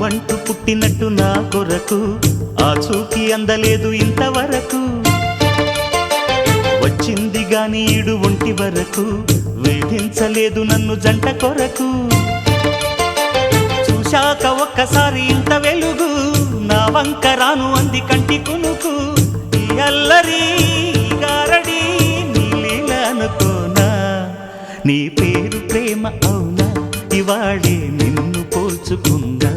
నువ్వంటూ పుట్టినట్టు నా కొరకు ఆ చూకి అందలేదు ఇంతవరకు వచ్చింది గాని ఈడు ఒంటి వరకు వేధించలేదు నన్ను జంట కొరకు చూశాక ఒక్కసారి ఇంత వెలుగు నా వంక రాను అంది కంటి కునుకు ఈ అల్లరి గారడి నీ లీల అనుకోనా నీ పేరు ప్రేమ అవునా ఇవాళే నిన్ను పోల్చుకుందా